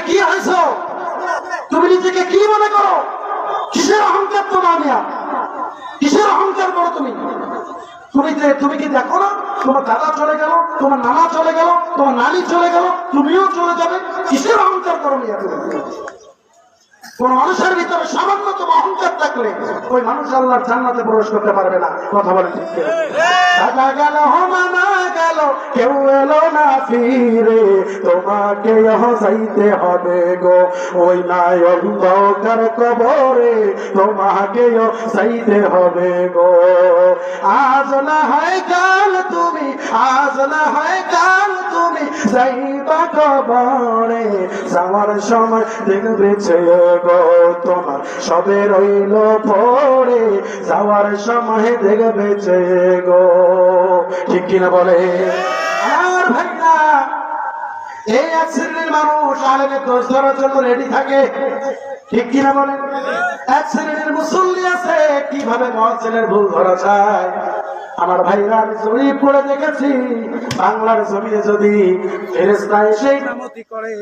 কি হয়েছ? তুমি নিজেকে কি মনে করো? কিসের অহংকার তোমার নিয়া? কিসের অহংকার করো তুমি? তুমি কি দেখো না তোমার দাদা চলে গেল, তোমার নানা চলে গেল, তোমার নানি চলে গেল, তুমিও চলে যাবে? কিসের অহংকার করো নিয়া তুমি? কোন মানুষের ভিতরে সামান্যতম অহংকার থাকলে ওই মানুষ আল্লাহর জান্নাতে প্রবেশ করতে পারবে না। কথা বলে ঠিক কিনা? টাকা গেল মানা গেল কেউ এলো না ফিরে, তোমাকে যাইতে হবে গো ওই নাই অন্ধকার কবরে, তোমাকে যাইতে হবে গো। আজ না হয় কাল তুমি, আজ না হয় কাল তুমি যাইবা কবরে, যাওয়ার সময় দেখবে ছেয়ে গো তোমার সবে রইল পড়ে, যাওয়ার সময় দেখবে ছেয়ে গো। ঠিক কিনা বলে? আর ভাই না, এই এক শ্রেণীর মানুষ আলেমের দোষ ধরার জন্য রেডি থাকে। ঠিক কিনা বলে? এক শ্রেণীর মুসল্লি আছে কিভাবে মুয়াজ্জিনের ভুল ধরা যায়। আমার ভাইরা, আমি জরিপ করে দেখেছি বাংলার জমিনে যদি ফেরেশতা এসে ইমামতি করে